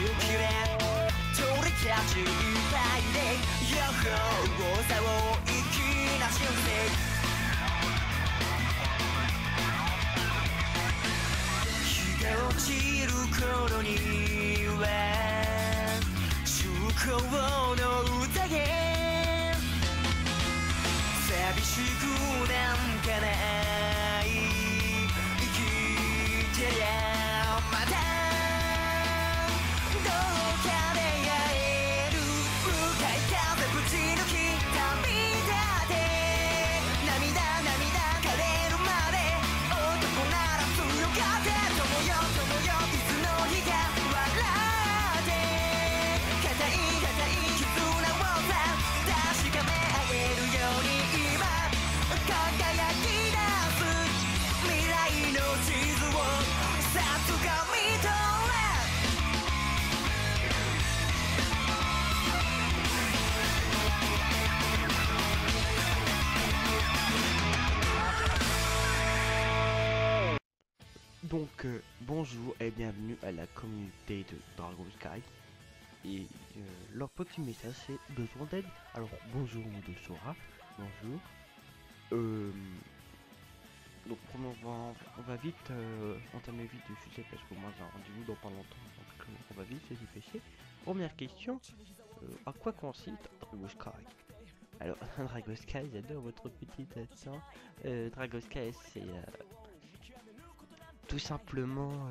きれ鳥キャッチいっぱいで予報をさを粋な人生日が落ちる頃には中高の宴寂しくなんかない生きてりゃまたどうかで会える向かい風ぶち抜き旅立て涙涙枯れるまで男なら強がって友よ友よいつの日か笑って固い固い絆をさ確かめ合えるように今輝き出す未来の地図をさすが見とれDonc bonjour et bienvenue à la communauté de Dragon Sky. Et leur petit message c'est besoin d'aide. Alors bonjour de Sora, bonjour. Donc on va vite entamer vite le sujet parce que moi j'ai un rendez-vous dans pas longtemps. Donc on va vite se dépêcher. Première question, à quoi consiste Dragon Sky? Alors Dragon Sky, j'adore votre petite accent. Dragon Sky c'est tout simplement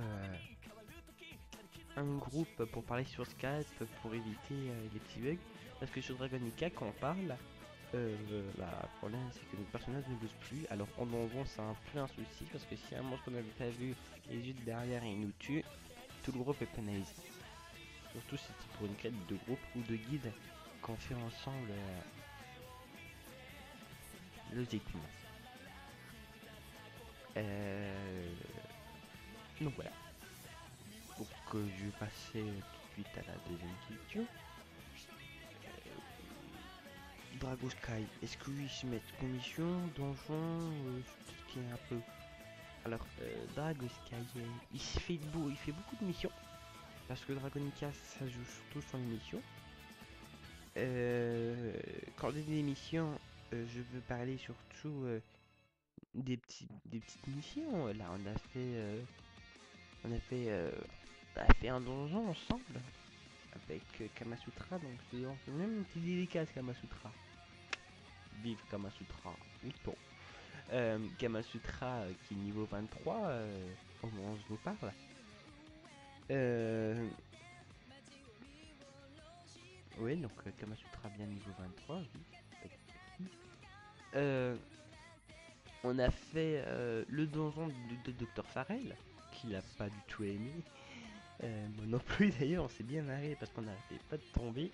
un groupe pour parler sur Skype pour éviter les petits bugs. Parce que sur Dragonica, quand on parle, le problème c'est que nos personnages ne bougent plus. Alors en donjon, c'est un peu un souci parce que si un monstre qu'on n'avait pas vu les yeux de derrière et il nous tue, tout le groupe est pénalisé. Surtout si c'est pour une quête de groupe ou de guide qu'on fait ensemble logiquement. Donc voilà. Donc je vais passer tout de suite à la deuxième question. Dragon Sky, est-ce qu'ils se mettent commission, donjon, ce qui est un peu. Alors Dragon Sky, il fait beaucoup de missions. Parce que Dragonica ça joue surtout sur les missions. Quand on dit des missions, je veux parler surtout des petites missions. Là on a fait un donjon ensemble avec Kamasutra, donc c'est même une petite dédicace Kamasutra. Vive Kamasutra, mouton. Kamasutra qui est niveau 23 au moment où je vous parle. Oui, donc Kamasutra bien niveau 23, oui. On a fait le donjon de Dr Farrell, qu'il a pas du tout aimé. Moi non plus d'ailleurs, on s'est bien marré parce qu'on a fait pas de tomber.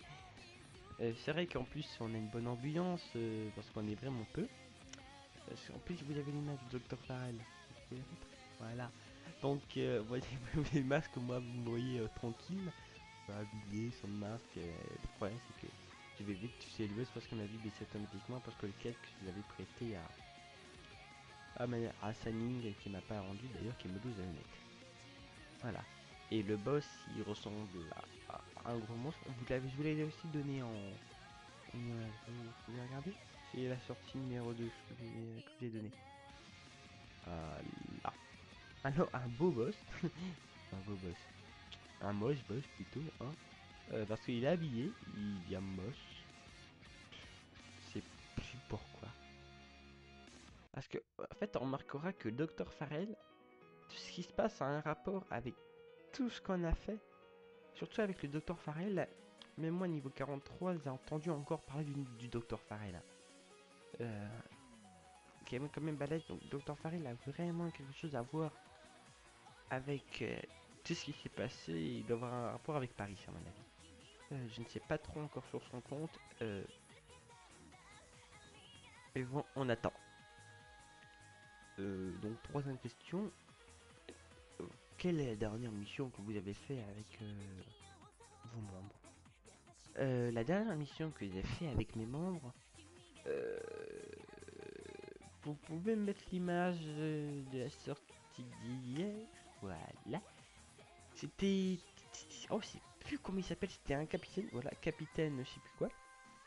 C'est vrai qu'en plus on a une bonne ambiance parce qu'on est vraiment peu. En plus vous avez l'image de Dr Farrell. Voilà. Donc voyez les masques, moi vous me voyez tranquille, habillé, sans masque. Le problème c'est que je vais vite tuer le buzz parce qu'on a vu baisser automatiquement parce que le casque je l'avais prêté à Sanning qui m'a pas rendu d'ailleurs, qui est mode 12 allumettes. Voilà. Et le boss il ressemble à un gros monstre. Je vous l'avais aussi donné en. Vous pouvez regarder. C'est la sortie numéro 2 que j'ai donné. Là. Alors un beau boss. Un beau boss. Un moche boss plutôt. Hein. Parce qu'il est habillé. Il est moche. C'est plus pourquoi. Parce que en fait on remarquera que Dr Farrell, tout ce qui se passe a un rapport avec tout ce qu'on a fait. Surtout avec le Dr Farrell. Même moi niveau 43 j'ai entendu encore parler du Dr Farrell. Qui est quand même balèze. Donc Dr Farrell a vraiment quelque chose à voir avec tout ce qui s'est passé. Il doit avoir un rapport avec Paris à mon avis. Je ne sais pas trop encore sur son compte. Mais bon, on attend. Donc troisième question. Quelle est la dernière mission que vous avez fait avec vos membres? La dernière mission que j'ai fait avec mes membres, vous pouvez mettre l'image de la sortie d'hier. Voilà. C'était... Oh, plus comment il s'appelle, c'était un capitaine, voilà, capitaine, je sais plus quoi.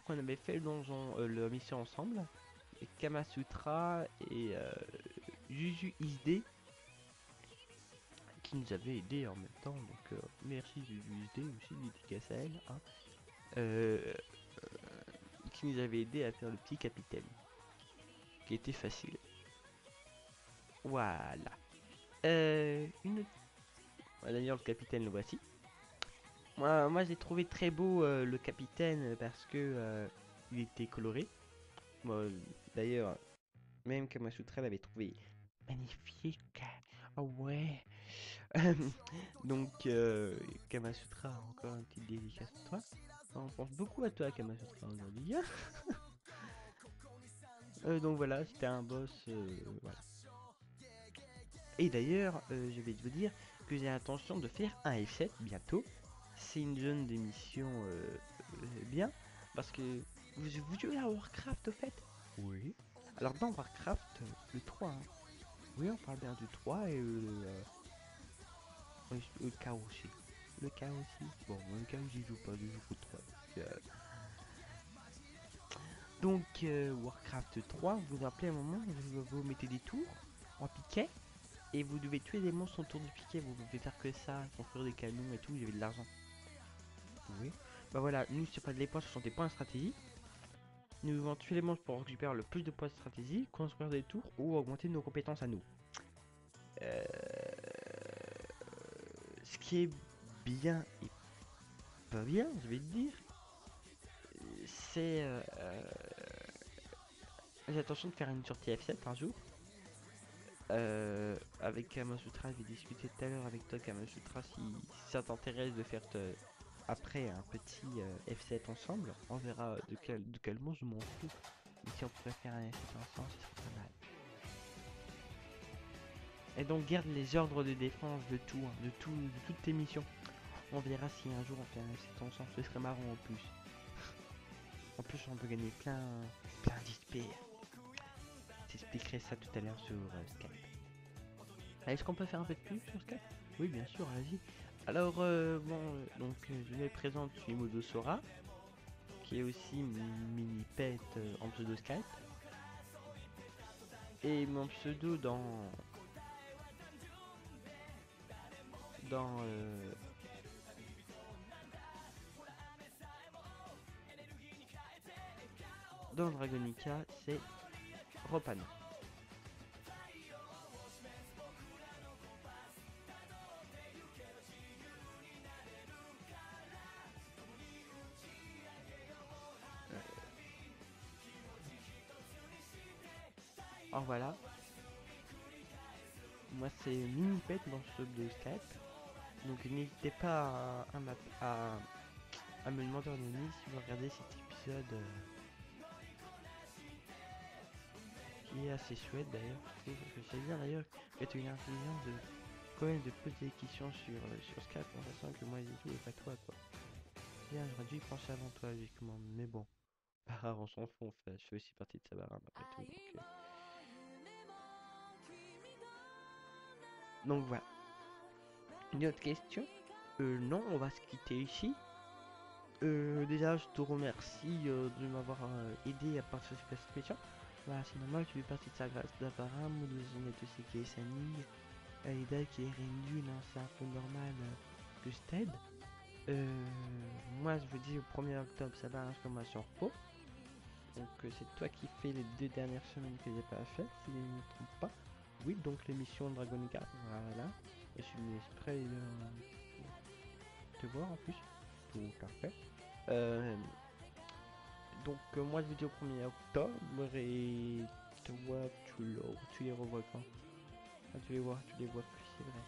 On avait fait le donjon, la mission ensemble. Et Kamasutra et Juju Isde qui nous avait aidé en même temps. Donc merci Juju Isde aussi, dédicace à elle. Hein. Euh, qui nous avait aidé à faire le petit capitaine. Qui était facile. Voilà. Une autre... D'ailleurs, le capitaine, le voici. Moi j'ai trouvé très beau le capitaine parce que il était coloré. Moi, d'ailleurs, même Kamasutra l'avait trouvé magnifique. Ah ouais. Donc, Kamasutra, encore un petit dédicace à toi. On pense beaucoup à toi, Kamasutra, aujourd'hui. Donc voilà, c'était un boss. Voilà. Et d'ailleurs, je vais vous dire que j'ai l'intention de faire un F7 bientôt. C'est une zone d'émission bien. Parce que vous jouez à Warcraft au fait? Oui. Alors dans Warcraft, le 3, hein. Oui, on parle bien du 3 et le chaos aussi. Le chaos aussi. Bon, le chaos j'y joue pas, je joue au 3. Donc, Warcraft 3, vous vous rappelez à un moment, vous mettez des tours en piquet et vous devez tuer des monstres autour du piquet. Vous pouvez faire que ça, construire des canons et tout, vous avez de l'argent. Oui. Bah voilà, nous c'est pas de les points, ce sont des points de stratégie. Nous devons tuer les monstres pour récupérer le plus de points de stratégie, construire des tours ou augmenter nos compétences à nous. Euh, Ce qui est bien et pas bien, je vais te dire, c'est j'ai l'intention de faire une sortie F7 un jour. Avec Kamasutra, je vais discuter tout à l'heure avec toi, Kamasutra, si ça t'intéresse de faire après un petit F7 ensemble. On verra de quel monde je m'en fous. Mais si on pourrait faire un F7 ensemble, ce serait pas mal. Et donc garde les ordres de défense de tout, hein, de toutes tes missions. On verra si un jour on fait un F7 ensemble, ce serait marrant en plus. En plus on peut gagner plein d'XP. J'expliquerai ça tout à l'heure sur Skype. Est-ce qu'on peut faire un peu de pub sur Skype? Oui, bien sûr, vas-y. Alors, donc je me présente, je suis Modosora, qui est aussi mini-pet en pseudo Skype. Et mon pseudo dans Dragonica, c'est Ropan. Alors voilà. Moi c'est mini-pet dans ce pseudo Skype. Donc n'hésitez pas à me demander en ami si vous regardez cet épisode qui est assez chouette d'ailleurs. Parce que c'est bien d'ailleurs que tu as une intelligence de quand même de poser des questions sur Skype en sachant que moi j'ai tout et pas toi quoi. Bien, j'aurais dû y penser avant toi logiquement, mais bon. Pas grave, on s'en fout, je fais aussi partie de Sabaram après tout. Donc voilà. Une autre question? Non, on va se quitter ici. Déjà, je te remercie de m'avoir aidé à participer à cette mission. Voilà, c'est normal, tu fais partie de sa grâce d'Avaram, ou de Zonette aussi qui est Sani, Aida qui est Rendu, non, c'est un peu normal que je t'aide. Moi, je vous dis au 1er octobre, ça va, je commence en repos. Donc, c'est toi qui fais les 2 dernières semaines que j'ai pas fait, si je ne me trompe pas. Oui, donc l'émission Dragonica, voilà. Et je suis prêt te voir en plus. Tout à fait. Donc moi je vous dis au 1er octobre et toi tu les revois quand? Ah, tu les vois plus, c'est vrai.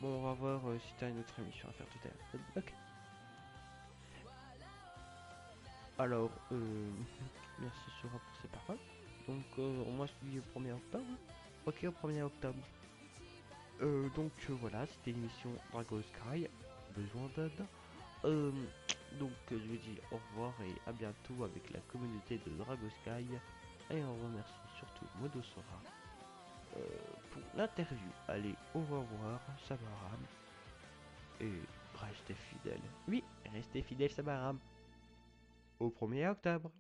Bon, on va voir si t'as une autre émission à faire tout à l'heure. Ok. Alors, merci Sora pour ces paroles. Donc moi je te dis au 1er octobre. Ok, au 1er octobre. Donc voilà, c'était l'émission Dragon Sky. Besoin d'aide. Donc je vous dis au revoir et à bientôt avec la communauté de Dragon Sky. Et on remercie surtout Modosora pour l'interview. Allez, au revoir, Samaram. Et Restez fidèle. Oui, restez fidèle, Samaram. Au 1er octobre.